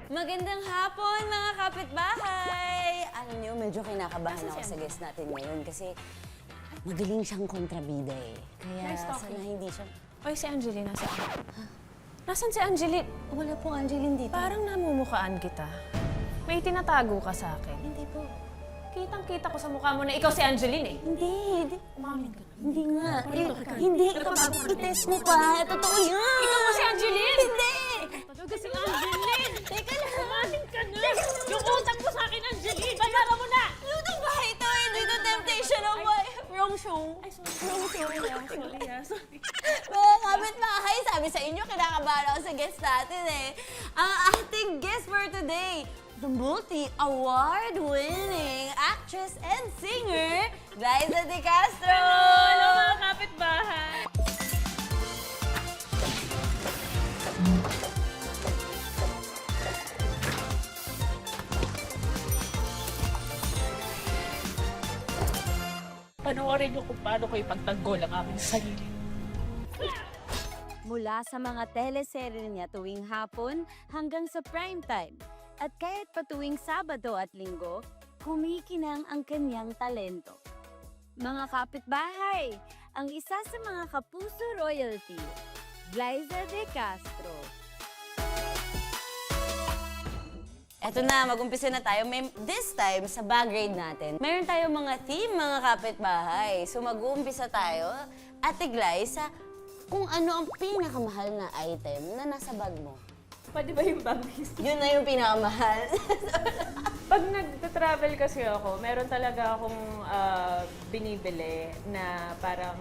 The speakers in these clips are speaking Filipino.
Magandang hapon, mga kapitbahay! Alam niyo, medyo kinakabahan ako sa guest natin ngayon kasi magaling siyang kontrabida eh. Kaya sana hindi siya... Oy, si Angeline nasaan? Nasaan si Angeline? Wala pong Angeline dito. Parang namumukhaan kita. May tinatago ka sa akin. Hindi po. Kitang-kita ko sa mukha mo na ikaw si Angeline eh. Hindi. Umamin ka na. Hindi nga. Hindi. I-test mo pa. Totoo yan. Ikaw mo si Angeline! Hindi! Talaga si Angeline! Teka lang. Umamin ka na! Yung utang mo sa akin, Angeline! Bayaran mo na! Lutong ba ito? Hindi ito temptation of my... Wrong show. Ay, sorry. Sorry. Sorry. Mga kapitbahay, sabi sa inyo, kinakabahan ako sa guest natin eh. Ang ating guest for today, the multi-award-winning actress and singer, Glyza De Castro! Hello, mga kapitbahay! Panoorin niyo kung paano ko ipagtanggol ang aking sarili. Mula sa mga teleserye niya tuwing hapon hanggang sa prime time. At kahit pa tuwing Sabado at Linggo, kumikinang ang kanyang talento. Mga kapitbahay, ang isa sa mga kapuso royalty, Glyza De Castro. Eto na, mag-umpisa na tayo. This time, sa bag raid natin, mayroon tayong mga theme, mga kapitbahay. So mag-uumpisa tayo, Ate Glyza, kung ano ang pinakamahal na item na nasa bag mo. Pwede ba yung bag history? Yun na yung pinakamahal. Pag nag-travel kasi ako, meron talaga akong binibili na parang...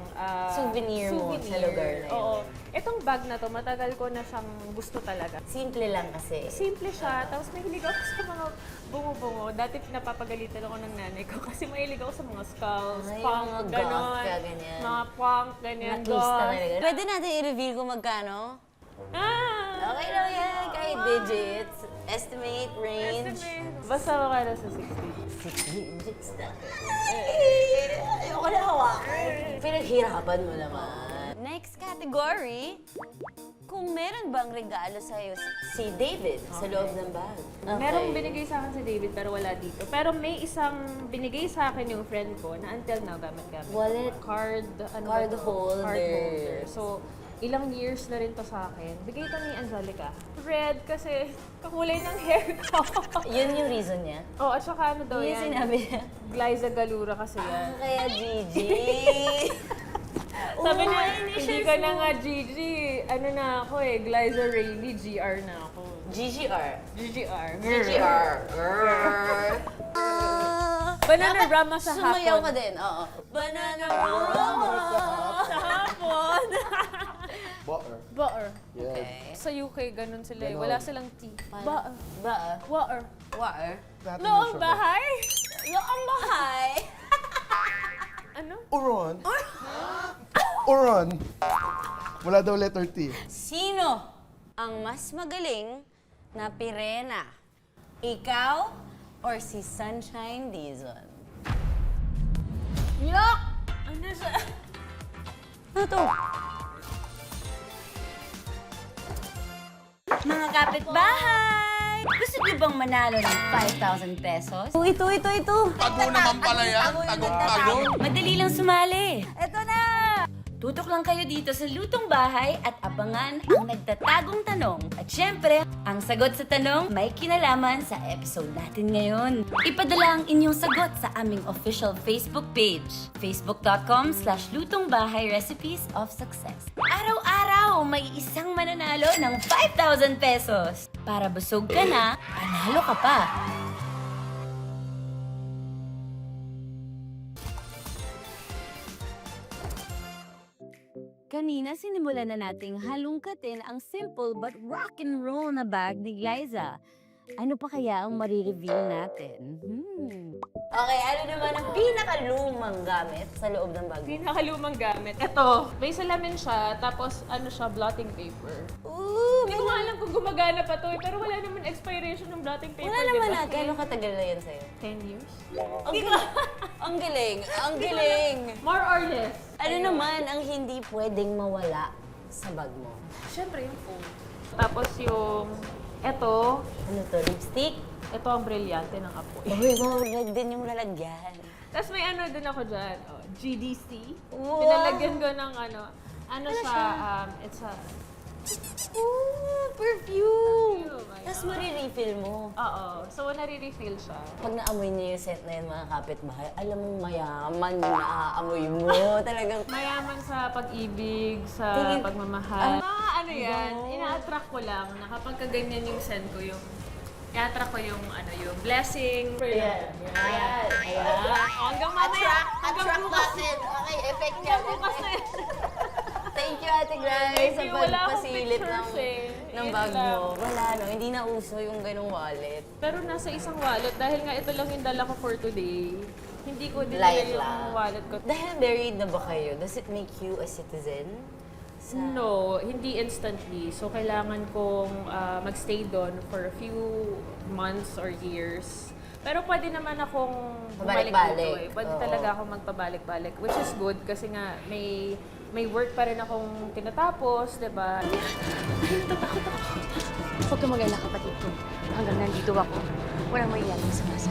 Souvenir mo sa lugar na yun. Oo. Itong bag na to, matagal ko na siyang gusto talaga. Simple lang kasi. Simple siya, tapos mahilig ako sa mga bungo-bungo. Dati napapagalitan ako ng nanay ko kasi mahilig ako sa mga skulls, Ay, punk, mga goth ganon. ka, ganyan. Mga punk, ganyan, Matista goth. talaga. Pwede natin i-reveal kung magkano? Okay lang yan. Kahit digits. Estimate, range. Basta makala sa 60. 6 digits na. Ayoko na hawakan. Pinaghirapan mo naman. Next category, kung meron bang regalo sa'yo si David sa loob ng bag. Okay. Merong binigay sa akin si David pero wala dito. Pero may isang binigay sa akin yung friend ko na until now gamit-gamit. Wallet? Card, ano Card ba to? holder. Card holder. So, ilang years na rin to sa akin. Bigay ito ni Angelica. Red kasi kakulay ng hair ko. Yun yung reason niya? Oh, at saka ano daw Yun yung yan? sinabi niya. Glyza Galura kasi yan. Kaya Gigi. Sabi niya, initials hindi ka na nga Gigi. Ano na ako eh, Glyza Rayleigh, GR na ako. GGR. GGR. GGR. Girl. Banana Rama sa hapon. Sumayaw ka din, oo. Banana Rama. Sa hapon. Butter. Butter. Yeah. Okay. Sa UK, ganun sila eh. Ganon. Wala silang tea. Butter. Ba? Water. Water? Natin Noong yung sugar. bahay? Loong bahay. Ano? Uron. Uron. Wala daw letter T. Sino ang mas magaling na pirena? Ikaw or si Sunshine Dizon? Yuck! Ano siya? Ano to? Mga kapitbahay! Gusto niyo bang manalo ng 5,000 pesos? Ito. Tago naman pala yan. Tagong-tago. Madali lang sumali. Ito na! Tutok lang kayo dito sa Lutong Bahay at abangan ang nagtatagong tanong. At syempre, ang sagot sa tanong may kinalaman sa episode natin ngayon. Ipadala ang inyong sagot sa aming official Facebook page, facebook.com/lutongbahayrecipes of success. Araw-araw may isang mananalo ng 5,000 pesos. Para busog ka na, panalo ka pa. Kanina sinimulan na nating halungkatin ang simple but rock and roll na bag ni Glyza. Ano pa kaya ang marireveal natin? Okay, ano naman ang pinakalumang gamit sa loob ng bag? Pinakalumang gamit. Ito, may salamin siya, tapos ano siya, blotting paper. Ooh, Hindi ko nga alam kung gumagana pa to eh, pero wala naman expiration ng blotting paper, wala naman diba? na. Gano'ng katagal na yan sa'yo? 10 years? Ang galing, ang galing. More or less. Ano naman ang hindi pwedeng mawala sa bag mo? Siyempre yung phone. Tapos yung Ito, Ano to, lipstick? ito ang brilyante ng apoy. Uy, wow, red din yung lalagyan. Tapos may ano din ako dyan, GDC. Wow. Pinalagyan ko ng ano siya, it's a, Ooh, perfume! Perfume, Tapos marirefill mo. oo, so nare-refill siya. Pag naamoy niyo yung scent na yun, mga kapitbahay, alam mo mayaman yung naaamoy mo. Talagang, Mayaman sa pag-ibig, sa Tingin- pagmamahal. Ano yan, ina-attract ko lang na kapag kaganyan yung scent ko, i-attract ko yung blessing. Ayan. Hanggang mamaya. Hanggang bukas. Okay, effect Hanggang bukas na yan. Thank you, Ate Grace, Thank sa you. Wala akong pagpasilip pictures ng Yun bag lang. mo. Wala, no? Hindi na uso yung ganung wallet. Pero nasa isang wallet, dahil nga ito lang yung dala ko for today, hindi ko din Light yung lang. wallet ko. Dahil married na ba kayo, does it make you a citizen? No, hindi instantly. So, kailangan kong magstay doon for a few months or years. Pero pwede naman akong bumalik Pabalik-balik. dito eh. Pwede Oo. talaga akong magpabalik-balik, which is good kasi nga may work pa rin akong tinatapos, di ba? Huwag kang mag-alala, kapatid ko. Hanggang nandito ako, walang maiyaling sa masa.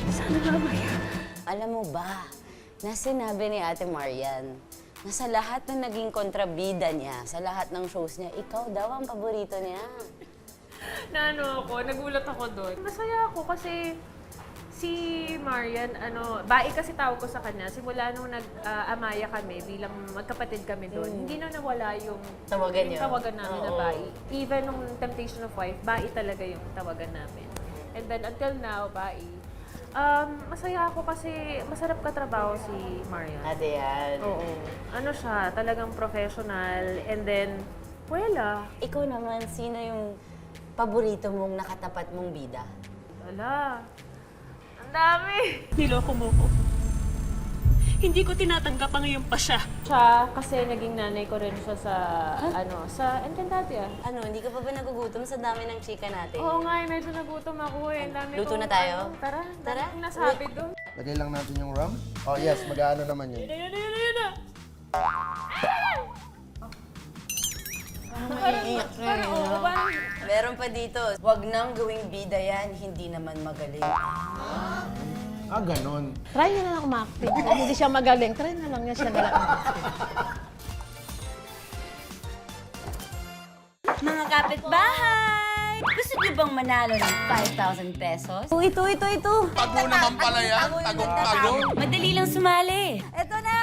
Sana mamaya. Alam mo ba, na sinabi ni Ate Marian, na sa lahat ng naging kontrabida niya, sa lahat ng shows niya, ikaw daw ang paborito niya. Nagulat ako doon. Masaya ako kasi si Marian, bai kasi tawag ko sa kanya, simula nung nag-amaya kami, bilang magkapatid kami doon, hindi na nawala yung Tawagan niyo? tawagan namin na Oo. bai. Even nung Temptation of Wife, bai talaga yung tawagan namin. And then until now, bai. Masaya ako kasi masarap katrabaho si Marian. Ate yan. Oo. Ano siya, talagang professional. And then, wala. Ikaw naman, sino yung paborito mong nakatapat mong bida? Wala. Ang dami. Niloko mo ko. Hindi ko tinatanggap ang iyong pasya. Siya, kasi naging nanay ko rin siya sa Encantadia. Ano, hindi ka pa ba nagugutom sa dami ng chika natin? Oo nga, medyo nagutom ako eh. Ang dami Luto kong, na tayo? Tara, Tara. tara. Nasabi doon. Lagay lang natin yung rum. Oh yes, mag-ano naman yun. Ayun. Parang, Meron pa dito, wag nang gawing bida yan, hindi naman magaling. Ah, ganon. Try niya na lang umacting. Kung hindi siya magaling, try na lang niya siya na lang umacting. Mga kapitbahay! Gusto niyo bang manalo ng 5,000 pesos? Oh, ito. Tago naman pala yan. Tagong-tago. Madali lang sumali. Ito na!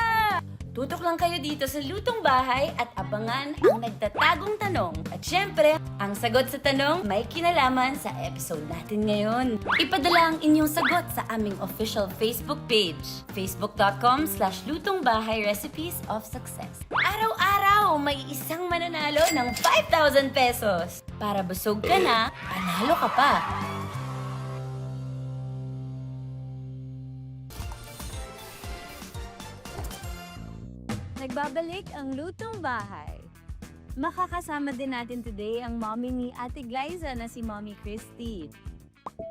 Tutok lang kayo dito sa Lutong Bahay at abangan ang nagtatagong tanong. At syempre, ang sagot sa tanong may kinalaman sa episode natin ngayon. Ipadala ang inyong sagot sa aming official Facebook page, facebook.com/lutongbahayrecipes of success. Araw-araw may isang mananalo ng 5,000 pesos. Para busog ka na, panalo ka pa. Nagbabalik ang Lutong Bahay. Makakasama din natin today ang mommy ni Ate Glyza na si Mommy Christy.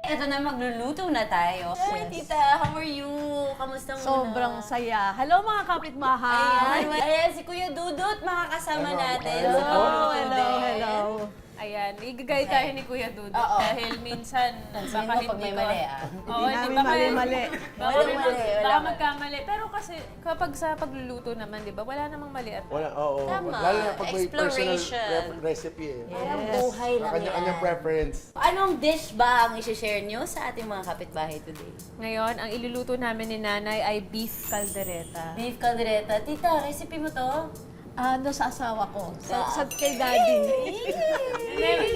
Ito na, magluluto na tayo. Hi, tita. How are you? Kamusta muna? Sobrang saya. Hello mga kapitbahay! Ayan, si Kuya Dudut makakasama natin. Hello. ayan, i-guide tayo ni Kuya Dudut. Oo. Dahil minsan, Sabihin baka mo pag hindi may ko... mali, ah. Oo, Hindi hindi namin baka mali-mali. Baka, Walang mali, baka walang mali. magkamali. Pero kasi kapag sa pagluluto naman, di ba, wala namang mali at Wala, oo. Tama. Lalo na pag may personal Exploration. recipe eh. Parang buhay lang Kanya-kanyang yan. preference. Anong dish ba ang isi-share nyo sa ating mga kapitbahay today? Ngayon, ang iluluto namin ni Nanay ay beef caldereta. Beef caldereta. Tita, recipe mo to? Ano sa asawa ko? Sa kay daddy.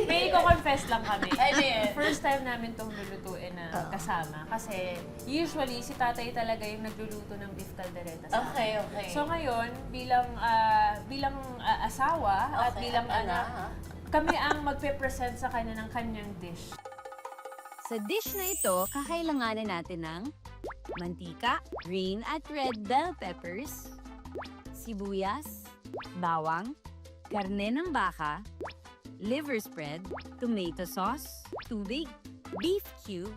May ko-confess lang kami. Ano yun? First time namin itong lulutuin na kasama. Kasi usually, si tatay talaga yung nagluluto ng beef caldereta sa akin. Okay. So ngayon, bilang asawa at Okay, bilang at anak, anak. kami ang magpe-present sa kanya ng kanyang dish. Sa dish na ito, kakailanganin natin ng mantika, green at red bell peppers, sibuyas, bawang, karne ng baka, liver spread, tomato sauce, tubig, beef cube,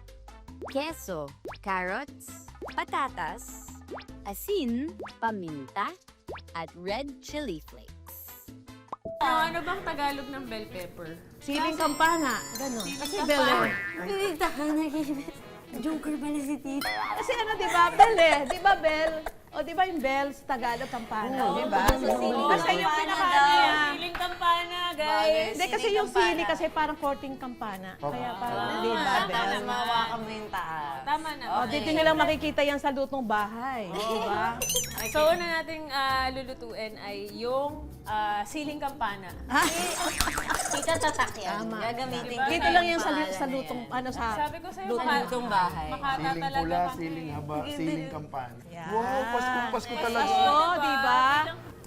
keso, carrots, patatas, asin, paminta, at red chili flakes. Ano bang Tagalog ng bell pepper? Siling kampana. Ganon. Kasi bell eh. Pinita ka na Joker pala si Tita. Kasi ano, di ba? Bell eh. Di ba bell? O di ba yung bell sa Tagalog kampana? Di ba? Kasi yung pinakaano yan. Siling kampana, guys. Hindi kasi yung sili kasi parang korting kampana. Kaya parang, di ba, bell? Mawakan mo yung taas. Tama na. O, dito nyo lang makikita yan sa lutong bahay. Di ba? So, una nating lulutuin ay yung siling kampana. Tita tatak yan. Gagamitin ko Dito lang yan sa lutong, ano sa... Sabi ko sa'yo, lutong bahay. makata Siling talaga pula, kami. siling haba, siling kampana. Yan. Wow, Pasko talaga. Oo, di ba?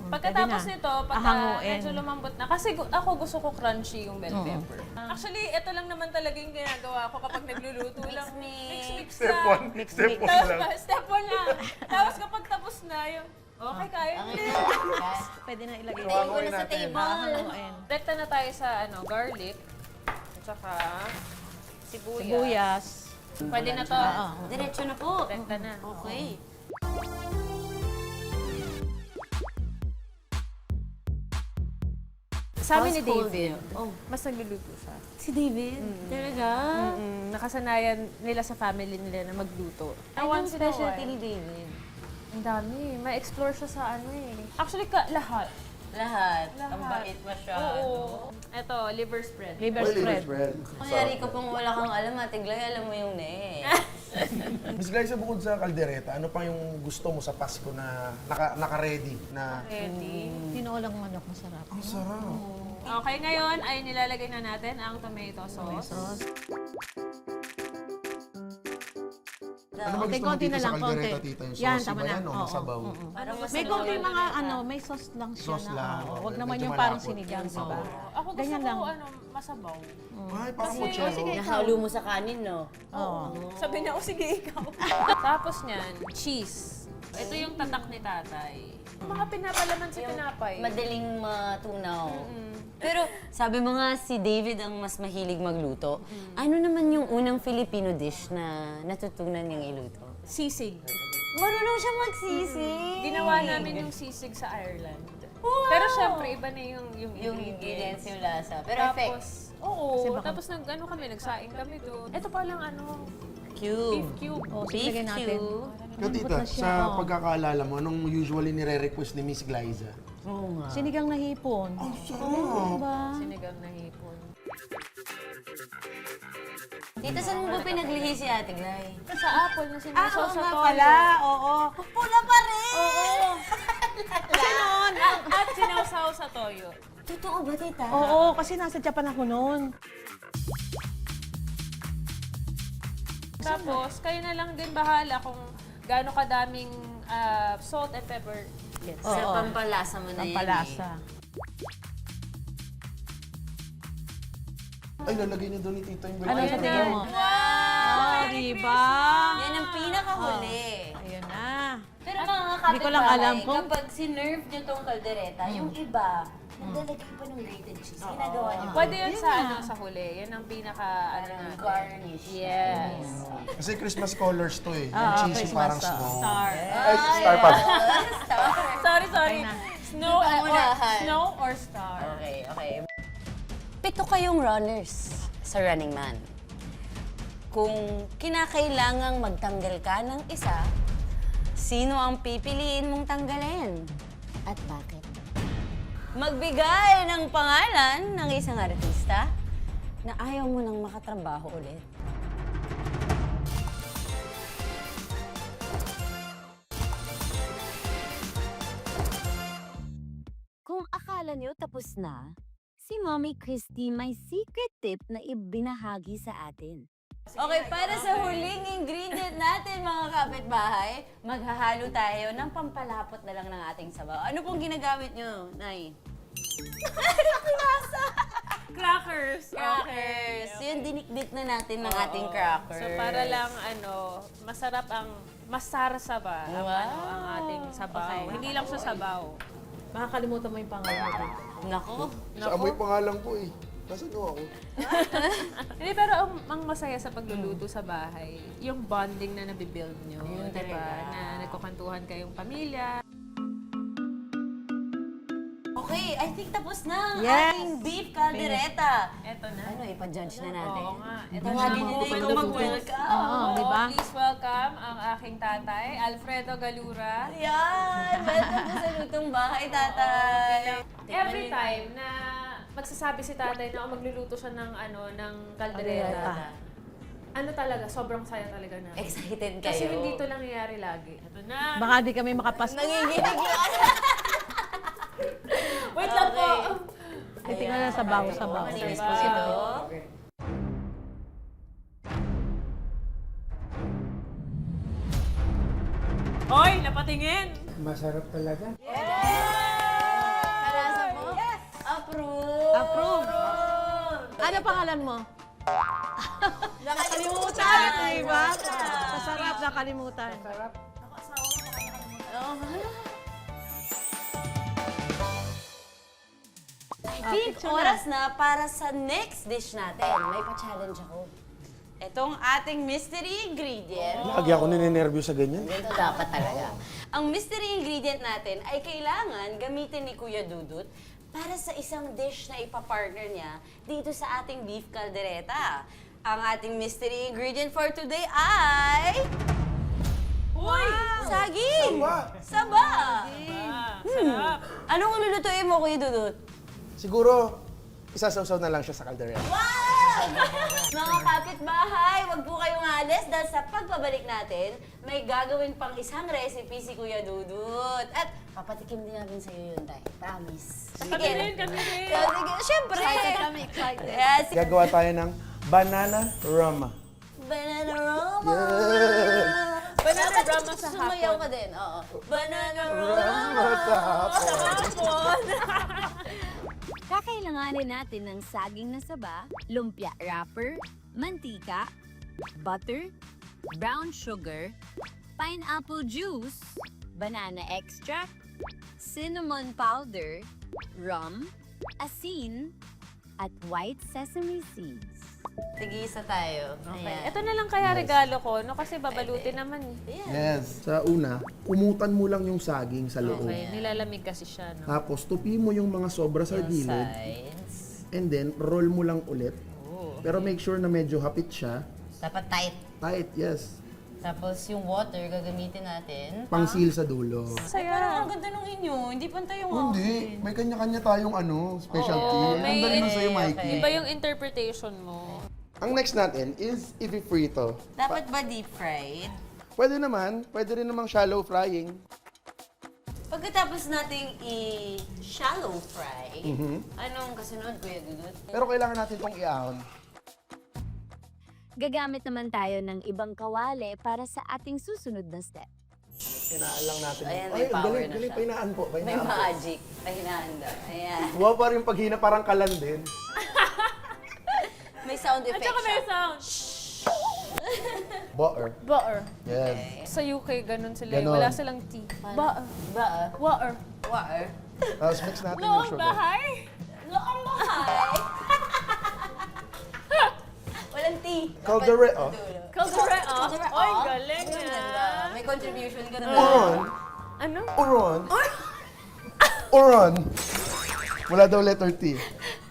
Pagkatapos Pwede na. nito, pagka Ahanguin. medyo lumambot na, kasi ako gusto ko crunchy yung bell pepper. Actually, ito lang naman talaga yung ginagawa ko kapag nagluluto lang. Mix Step lang. 1. Step 1 Tapos, lang. step 1 lang. Tapos kapag tapos na yung, okay, kaya ulit. Pwede na ilagay. Hahanguin natin. Hahanguin. Direkta na tayo sa garlic, at saka sibuyas. Sibuyas. Pwede na to. Diretso na po. Direkta na. Okay. Sa amin ni Household David, Oh. mas nagluluto siya. Si David? Talaga? Nakasanayan nila sa family nila na magluto. Anong Once in a specialty while. ni David? Ang dami. Ma-explore siya sa ano eh. Actually, lahat. Lahat. Lahat. Ang bait masyado. Oo. Ito, liver spread. Liver Oy, spread. spread. Kunyari ka pong wala kang alam, Ate Glay, alam mo yung ne. Miss Glyza, bukod sa kaldereta, ano pa yung gusto mo sa Pasko na naka-ready na... Ready. Tinolang manok, masarap. Ang sarap. Okay, ngayon ay nilalagay na natin ang tomato sauce. Ano ba Okay, gusto mo konti dito na sa lang, kaldereta, konti. tita? Yung Yan, sauce tama ba na. yan o Oo, masabaw? May konti mga may sauce lang siya Sauce lang. Huwag naman Medyo yung parang malapot. sinigang, di ba? Ako gusto Ganyan ko, lang. masabaw. Ay, parang Kasi- mochero. Nahalo mo sa kanin, no? Oo. Sabi na, sige ikaw. Tapos niyan, cheese. Ito yung tatak ni tatay. Mga pinapalaman sa tinapay. Madaling matunaw. Pero sabi mo nga si David ang mas mahilig magluto. Ano naman yung unang Filipino dish na natutunan niyang iluto? Sisig. Marunong siya magsisig. Ginawa namin yung sisig sa Ireland. Wow! Pero syempre, iba na yung Yung ingredients, yung lasa. Pero Tapos, effects. oo. Tapos nagsaing kami doon. Ito palang beef Cube. cube. Oh, Beef sige natin. cube. Katita, na siya, sa oh. pagkakaalala mo, anong usually nire-request ni Miss Glyza? Oo nga. Sinigang na hipon. Diba? Sinigang na hipon. Tita, saan mo ba pinaglihi si Ate Glay? Sa apple na sinasaw sa toyo. Oo. Pula pa rin! Oo. At sinawsaw sa toyo. Totoo ba, tita? Oo, kasi nasa Japan ako noon. Tapos, kayo na lang din bahala kung gaano kadaming salt and pepper. Sa pampalasa mo na yan. Pampalasa. Ay, lalagay niyo doon ni Tito yung Ano sa tingin mo? Wow! Diba? Yan ang pinakahuli. Ayun na. Pero mga Hindi ko lang alam kapitbahay, kung- kapag sinerve nyo tong kaldereta, yung iba, naglalagay pa ng grated cheese. Ginagawa niyo. Pwede yun sa huli. Yan ang pinaka, Garnish. Yes. Kasi Christmas colors to eh. Yung cheesy Christmas, parang snow. Star. Ay, star pa. Sorry. Snow Unahan. snow or star? Okay, okay. 7 kayong runners sa Running Man. Kung kinakailangang magtanggal ka ng isa, sino ang pipiliin mong tanggalin? At bakit? Magbigay ng pangalan ng isang artista na ayaw mo nang makatrabaho ulit. Kung akala niyo tapos na, si Mommy Christy may secret tip na ibinahagi sa atin. Okay, para sa huling ingredient natin mga kapitbahay, maghahalo tayo ng pampalapot na lang ng ating sabaw. Ano pong ginagamit nyo, Nay? Crackers. Crackers. Yung dinikdik na natin ng ating crackers. So para lang masarap ang masarsa ba ang, Wow. ang ating sabaw. Okay. Hindi lang siya sabaw. Makakalimutan mo yung pangalan mo. Nako. Sa amoy pa nga lang po eh. Nasaan ako? Hindi, pero ang masaya sa pagluluto sa bahay, yung bonding na nabibuild nyo. Yun Diba? talaga. Na nagkukantuhan kayong pamilya. Okay, I think tapos na ang Yes. ating beef caldereta. Eto na. Ano, ipa-judge na natin. Oo nga. Ito Tawagin na. nyo na ikaw mag-welcome. Oo, di ba? Please welcome ang aking tatay, Alfredo Galura. Yan! Welcome po sa lutong bahay, tatay. Every time na magsasabi si tatay na magluluto siya ng ng kaldereta, ano talaga, sobrang saya talaga na. Excited kayo. Kasi hindi ito nangyayari lagi. Ito na. Baka di kami makapas. Nanginginig lang. Wait lang po. Tingnan na sabaw. Maninis po ito. Hoy, napatingin! Masarap talaga. Karasa mo? Yes! Approve! Approve. Ano pangalan mo? Nakalimutan, di ba? Masarap, nakalimutan. Pink, oras na para sa next dish natin. May pa-challenge ako. Itong ating mystery ingredient. Lagi ako ninenervyo sa ganyan. Ganito dapat talaga. Ang mystery ingredient natin ay kailangan gamitin ni Kuya Dudut para sa isang dish na ipapartner niya dito sa ating beef caldereta. Ang ating mystery ingredient for today ay... Uy! Saging! Saba! Saba! Sarap! Anong lulutuin mo, Kuya Dudut? Siguro, isasawsaw na lang siya sa kaldereta. Wow! Mga kapitbahay, wag po kayong alis dahil sa pagbabalik natin, may gagawin pang isang recipe si Kuya Dudut. At papatikim din namin sa iyo yun, Tay. Promise. Kami rin, kami rin! Sige, syempre! Excited kami, excited. Yes. Gagawa tayo ng banana rama. Banana Rama! Banana Rama sa Sumayaw hapon. ka din, oo. Banana Rama! Kakailanganin natin ng saging na saba, lumpia wrapper, mantika, butter, brown sugar, pineapple juice, banana extract, cinnamon powder, rum, asin, at white sesame seeds. Tigisa tayo. Ayan. Ito na lang kaya regalo ko, no? Kasi babalutin naman eh. Yes. Sa una, kumutan mo lang yung saging sa loob. Okay, nilalamig kasi siya, no? Tapos, tupi mo yung mga sobra sa gilid. Sides. And then, roll mo lang ulit. Pero make sure na medyo hapit siya. Dapat tight. Tight, yes. Tapos yung water gagamitin natin. Pang-seal sa dulo. Saya. Ang ganda nung inyo, hindi pantay yung Hindi. May kanya-kanya tayong specialty. Ang galing nun sa'yo, Mikey. Iba yung interpretation mo. Ang next natin is i-frito. Dapat ba deep fried? Pwede naman. Pwede rin namang shallow frying. Pagkatapos nating i-shallow fry, anong kasunod, Kuya Dudut? Pero kailangan natin itong i-ahon. Gagamit naman tayo ng ibang kawali para sa ating susunod na step. Hinaan lang natin. Ayan, Ay, may ang power galing, na galing. siya. Pahinaan po. May Pahinaan po. magic. Pahinaan daw. Ayan. Wow, parang yung paghina parang kalan din. May sound At effect saka may siya. sound! Butter. Butter. Yes. Sa UK, ganun sila. Ganon. Wala silang tea. Butter. Ba? Water. Water? Tapos mix natin yung Noong sugar. bahay! Loong bahay! Walang tea. Caldereta. Caldereta! Caldereta. Oy, galing Ang ganda. ah! May contribution ka na. Uron. Ano? Uron. Uron. Wala daw letter T.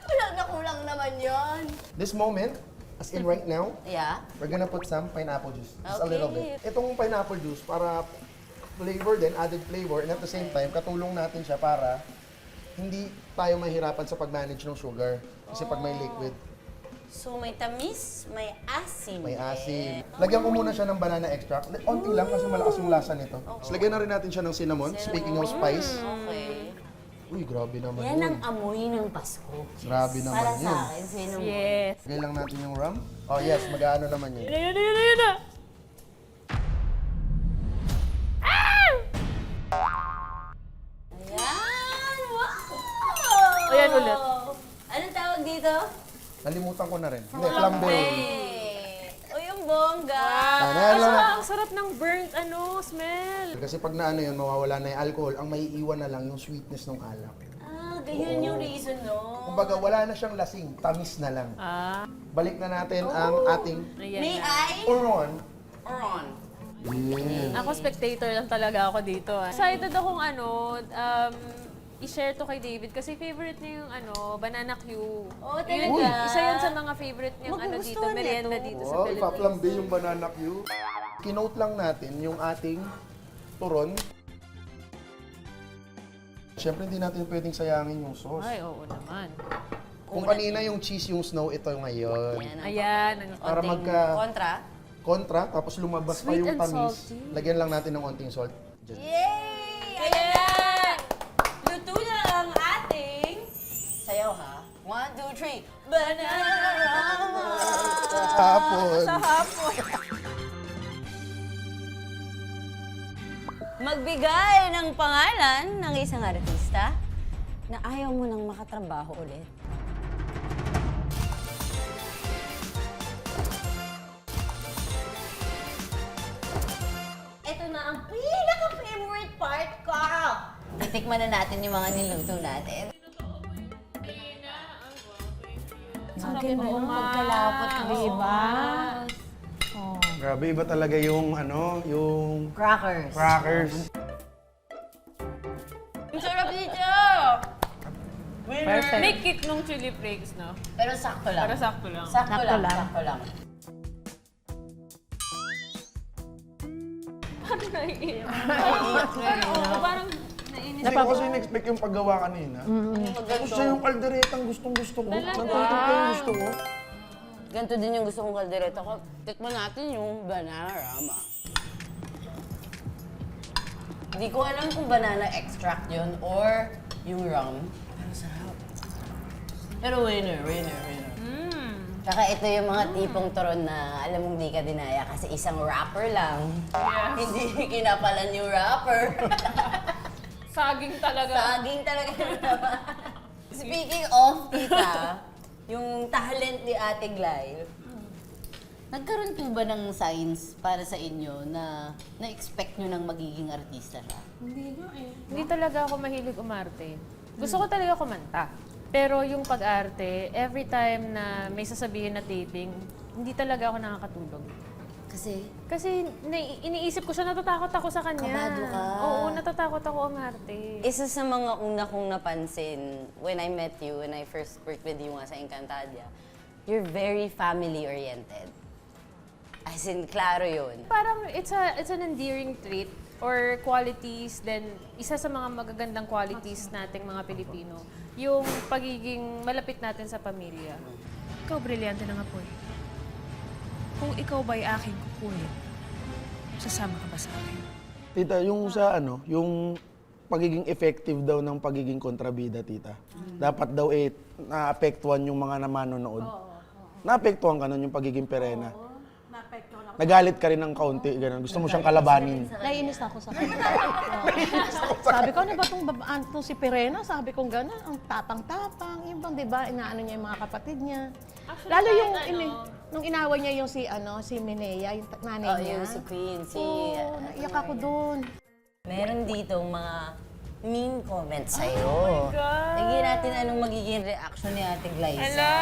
Kulang na kulang naman yon. This moment, as in right now, Yeah. we're gonna put some pineapple juice. Just a Okay. little bit. Itong pineapple juice, para flavor din, added flavor, and at the same time, katulong natin siya para hindi tayo mahirapan sa pag-manage ng sugar. Kasi pag may liquid, So may tamis, may asin. may asin. Lagyan ko muna siya ng banana extract. Onti lang kasi malakas yung lasa nito. Tapos lagyan na rin natin siya ng cinnamon. Speaking of spice. Okay. Uy, grabe naman Yan ang yun. amoy ng Pasko. Grabe naman Para yun. sa akin, cinnamon. Yes. Lagyan lang natin yung rum. Oh yes, mag-aano naman yun. Yun na! Ayan! Wow! Ayan ulit. Anong tawag dito? Nalimutan ko na rin. Hindi, flambe. O yung bongga. Ano? Ang sarap ng burnt smell. Kasi pag naano yun, mawawala na yung alcohol. Ang maiiwan na lang yung sweetness ng alak. Ah, ganyan yung reason, no? Kumbaga, wala na siyang lasing. Tamis na lang. Balik na natin ang ating May I? uron. Or on? Yeah. Ako spectator lang talaga ako dito. Excited akong i-share to kay David kasi favorite niya yung banana Q. Oh, Yun, talaga? isa yun sa mga favorite niyang dito, Magugustuhan niya merienda to. dito sa Oh, Philippines. ipaplambe yung banana Q. Kinote lang natin yung ating turon. Siyempre, hindi natin pwedeng sayangin yung sauce. Ay, oo naman. Kung kanina yung cheese, yung snow, ito ngayon. Ayan. Para kontra, tapos lumabas pa Sweet yung and tamis. salty. Lagyan lang natin ng onting salt. Just Yay! Kaya, luto na ang ating sayaw ha. 1, 2, 3. Banana! hapon. Sa hapon. Magbigay ng pangalan ng isang artista na ayaw mo nang makatrabaho ulit. Ito na ang pinaka-favorite part, Carl! Titikman na natin yung mga niluto natin. Sabi mo, magkalapot, di ba? Grabe, iba talaga yung yung Crackers. crackers. Ang sarap dito! May kick nung chili flakes, no? Pero sakto lang. Para sakto lang. Sakto lang. Parang naiiyak. Oo, parang naiinis. Hindi ko kasi in-expect yung paggawa kanina. Tapos siya yung kalderetang gustong-gusto ko. Nagtutup yung gusto ko. Ganito din yung gusto kong kaldereta ko. Tikman natin yung banana rama. Hindi ko alam kung banana extract yun or yung rum. Pero sarap. Pero winner. Tsaka ito yung mga tipong turon na alam mong di ka dinaya kasi isang wrapper lang. Hindi kinapalan yung wrapper. Saging talaga. Saging talaga naman. Speaking of, tita, yung talent ni Ate Glay, nagkaroon po ba ng signs para sa inyo na na-expect nyo nang magiging artista siya? Hindi talaga ako mahilig umarte. Gusto ko talaga kumanta. Pero yung pag-arte, every time na may sasabihin na taping, hindi talaga ako nakakatulog. Kasi iniisip ko siya, natatakot ako sa kanya. Kabado ka. Oo, natatakot ako umarte. Isa sa mga una kong napansin when I met you, when I first worked with you nga sa Encantadia, you're very family-oriented. As in, klaro yun. Parang it's an endearing trait or qualities, then isa sa mga magagandang qualities nating mga Pilipino, yung pagiging malapit natin sa pamilya. Ikaw, brilyante na nga po eh. Kung ikaw ba'y aking kukunin, sasama ka ba sa akin? Tita, yung yung pagiging effective daw ng pagiging kontrabida, tita. Dapat daw naapektuhan yung mga namanonood. Naapektuhan ka nun yung pagiging Perena. Nagalit ka rin ng kaunti, gano'n. Gusto mo siyang kalabanin. Naiinis na ako sa kanya. Sabi ko, ano ba itong babaan to si Perena? Sabi ko gano'n, ang tapang-tapang. Yung bang, di ba, inaano niya yung mga kapatid niya. Lalo yung, nung inaway niya yung si Minea, yung nanay niya. Yung si Queen, Oo, naiyak ako doon. Meron dito mga mean comments sa'yo. Tignan natin anong magiging reaction ni Ate Glyza.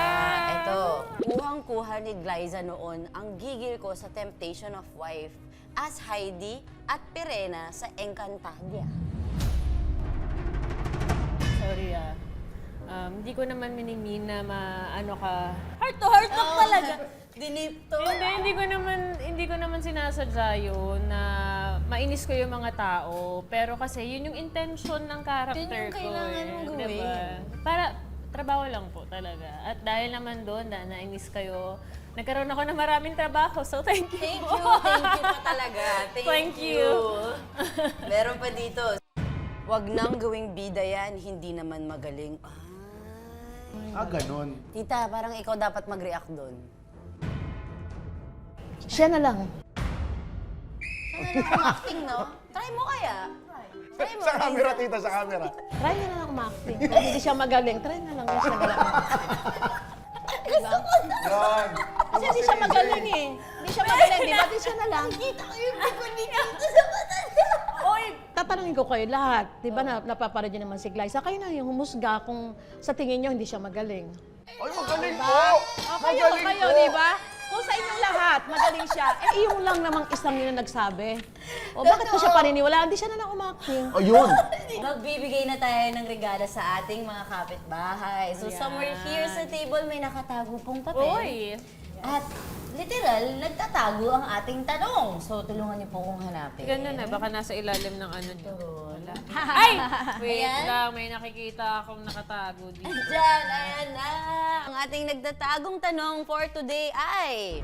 Ito, kuhang-kuha ni Glyza noon ang gigil ko sa Temptation of Wife as Heidi at Perena sa Encantadia. Sorry hindi ko naman minimin na maano ka. Heart to heart talk talaga. Dinipto. Hindi ko naman sinasadya yun na mainis ko yung mga tao. Pero kasi yun yung intention ng character Yun yung ko. kailangan mong gawin. Diba? Para trabaho lang po talaga. At dahil naman doon, nainis kayo, nagkaroon ako ng maraming trabaho. So thank you. Thank you pa talaga. Thank you. Meron pa dito. Wag nang gawing bida yan, hindi naman magaling. Ganon. Tita, parang ikaw dapat mag-react doon. Siya na lang. Sana lang acting, no? Try mo kaya. Try mo. Sa camera, tita, sa camera. Try na lang umacting. Kung hindi siya magaling, try na lang siya magaling. Gusto ko na. Yan. Kasi hindi siya magaling eh. Hindi siya magaling, di ba? Di siya na lang. Kita ko yung bikon ni Tito sa mata niya. Oy, tatanungin ko kayo lahat. Di ba napaparad niyo naman si Glyza? Kayo na yung humusga kung sa tingin niyo hindi siya magaling. Ay, magaling po! O kayo, di ba? Kung sa inyong lahat, lahat. Magaling siya. Eh, yung lang namang isang yun na nagsabi. O, bakit ko siya paniniwala? Hindi siya na lang umaking. O yun! Magbibigay na tayo ng regalo sa ating mga kapitbahay. So somewhere here sa table may nakatago pong papel. Uy! At literal, nagtatago ang ating tanong. So tulungan niyo po kong hanapin. Ganun na, baka nasa ilalim ng ano niyo. Wala. Ay! Wait Ayan. lang, may nakikita akong nakatago dito. Diyan, ayan na. Ang ating nagtatagong tanong for today ay,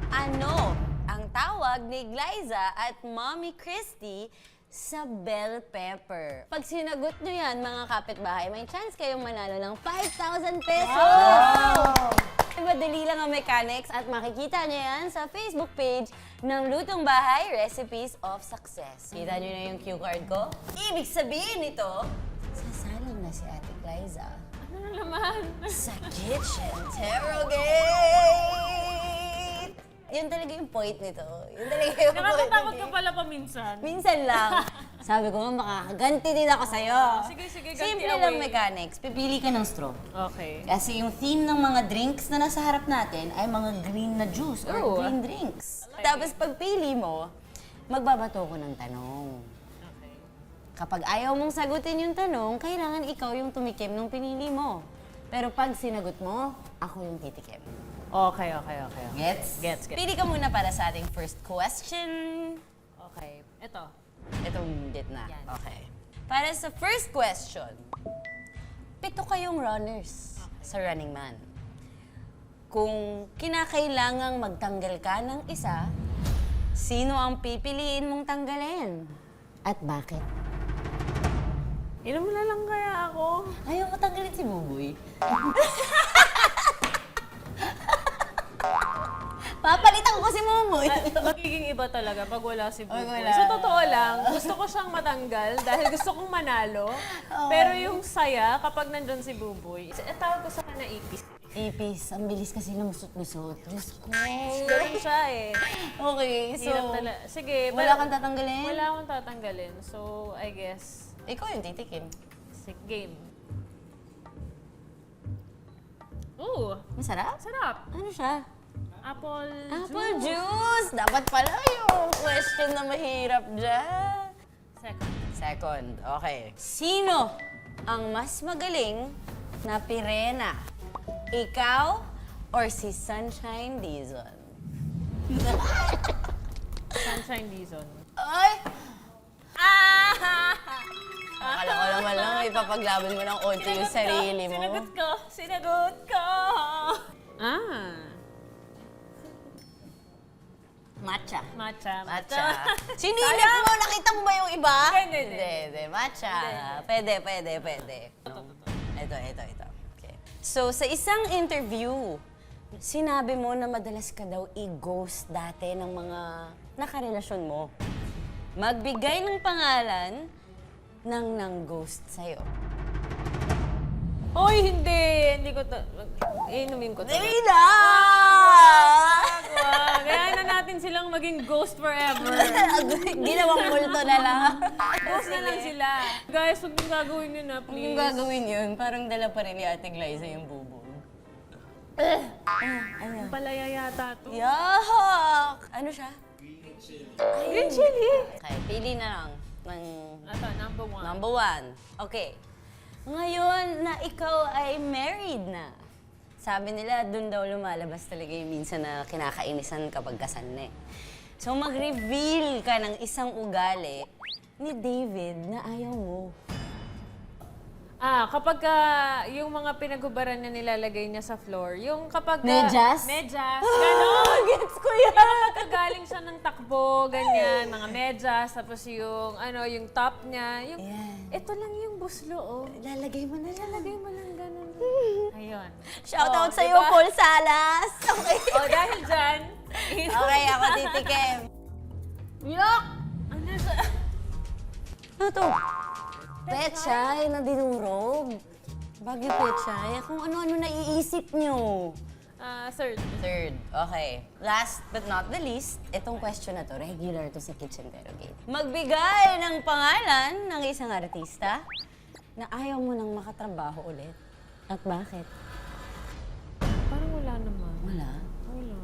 ano ang tawag ni Glyza at Mommy Christy sa bell pepper? Pag sinagot nyo yan, mga kapitbahay, may chance kayong manalo ng 5,000 pesos! Madali lang ang mechanics at makikita nyo yan sa Facebook page ng Lutong Bahay Recipes of Success. Kita nyo na yung cue card ko? Ibig sabihin nito, sasalang na si Ate Glyza Ano na naman? sa Kitchen Interrogate! Yun talaga yung point nito. Yun talaga yung Nakakatakot point ka pala paminsan. Minsan lang. Sabi ko nga, makakaganti din ako sa'yo. Sige, ganti Simple away. lang mechanics. Pipili ka ng straw. Okay. Kasi yung theme ng mga drinks na nasa harap natin ay mga green na juice or Ooh. green drinks. Tapos pagpili mo, magbabato ko ng tanong. Okay. Kapag ayaw mong sagutin yung tanong, kailangan ikaw yung tumikim ng pinili mo. Pero pag sinagot mo, ako yung titikim. Okay. Gets? Gets. Pili ka muna para sa ating first question. Okay. Ito. Itong gitna. Yan. Okay. Para sa first question, 7 kayong runners sa Running Man. Kung kinakailangang magtanggal ka ng isa, sino ang pipiliin mong tanggalin? At bakit? Inom na lang kaya ako. Ayaw mo tanggalin si Buboy. Papalitan ko si Buboy. Magiging iba talaga pag wala si Buboy. wala. Sa totoo lang, gusto ko siyang matanggal dahil gusto kong manalo. Pero yung saya, kapag nandun si Buboy, tawag ko sa kanya ipis. Ipis, ang bilis kasi lumusot-lusot. Diyos ko. Ganun siya eh. Okay, so... Hirap talaga. Sige, Wala kang tatanggalin? Wala akong tatanggalin. So, I guess, Ikaw yung titikim. sige, game. Ooh, Masarap? sarap. Ano siya? Apple Apple juice! Dapat pala yung question na mahirap dyan. Second. Second, okay. Sino ang mas magaling na pirena? Ikaw or si Sunshine Dizon? Sunshine Dizon. Ay! Akala ko naman lang, ipapaglaban mo ng onti yung sarili mo. Sinagot ko! Matcha. Matcha. Matcha. Sinilip mo, nakita mo ba yung iba? Hindi. Matcha. Pwede. Ito. Okay. So, sa isang interview, sinabi mo na madalas ka daw i-ghost dati ng mga nakarelasyon mo. Magbigay ng pangalan ng nang-ghost sa'yo. Oy, hindi. Hindi ko inumin ko to. Dali na! Wag. Kaya na natin silang maging ghost forever. Ginawang multo na lang. Ghost na lang sila. Guys, huwag niyong gagawin yun na, Kung please. gagawin yun, parang dala pa rin ni Ate Glyza yung bubog. Palaya yata to. Yuck! Ano siya? Green chili. Okay, pili na lang ng Ito, number 1. number 1. Okay. Ngayon na ikaw ay married na, sabi nila dun daw lumalabas talaga yung minsan na kinakainisan kapag kasal na eh. So mag-reveal ka ng isang ugali ni David na ayaw mo. Kapag yung mga pinaghubaran na nilalagay niya sa floor, yung kapag... Medyas? Medyas. Ganon. Gets ko yan! Yung pagkagaling siya ng takbo, ganyan, mga medyas, tapos yung, yung top niya, yung, Yan. ito lang yung buslo, oh. Lalagay mo na lang. Lagay mo lang ganun. Ayun. Shoutout Oh, sa'yo, diba? Paul Salas! Okay. Dahil dyan, Okay, ako titikim. Yuck! Ano sa... Ano to? Pechay na dinurog. Bagyo pechay. Kung ano-ano naiisip nyo. Third. Third, okay. Last but not the least, itong question na to, regular to sa Kitchen Interrogate. Magbigay ng pangalan ng isang artista na ayaw mo nang makatrabaho ulit. At bakit? Parang wala naman. Wala. Wala.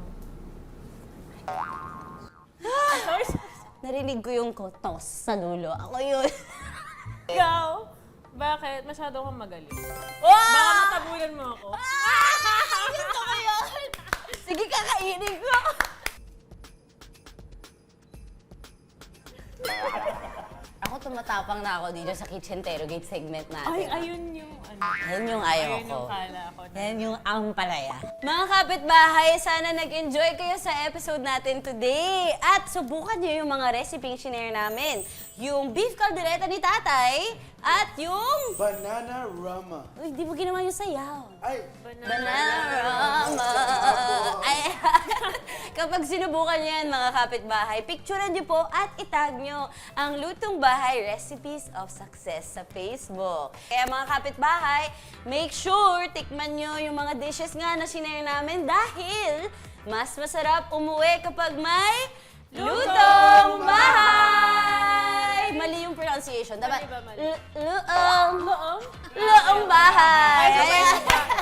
Narinig ko yung kotos sa dulo. Ako yun. Ikaw? Bakit? Masyado kang magaling. Baka matabunan mo ako. Gusto ko yun! Sige, kakainin ko! Ako tumatapang na ako dito sa Kitchen Terrogate segment natin. Ay, ayun yung ano. Yan yung ayaw Ayun ko. yung kala ko. Yan yung ampalaya. Mga kapitbahay, sana nag-enjoy kayo sa episode natin today. At subukan nyo yung mga recipe shinare namin. Yung beef caldereta ni tatay at yung... Banana Rama. Uy, di mo ginawa yung sayaw. Ay, Banana. Ay, kapag sinubukan nyo yan, mga kapitbahay, picturean nyo po at itag nyo ang Lutong Bahay Recipes of Success sa Facebook. Kaya mga kapitbahay, make sure tikman nyo yung mga dishes nga na sinare namin dahil mas masarap umuwi kapag may Lutong Bahay! Mali yung pronunciation. Dapat, Lutong Bahay!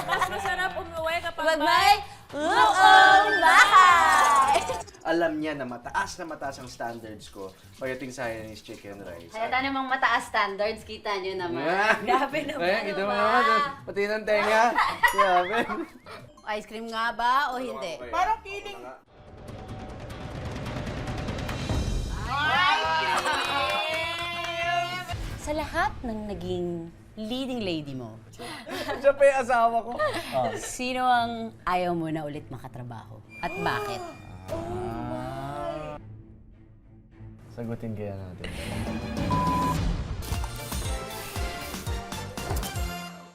Mas masarap umuwi kapag Kapag may Lutong Bahay! Alam niya na mataas ang standards ko pagdating sa Hainanese chicken rice. Halata namang mataas standards, kita nyo naman. Grabe naman. Eh, kita mo naman, pati ng tenga. Grabe. Ice cream nga ba o hindi? parang feeling. Sa lahat ng naging leading lady mo, Siya pa yung asawa ko. sino ang ayaw mo na ulit makatrabaho? At bakit? Sagutin kaya natin.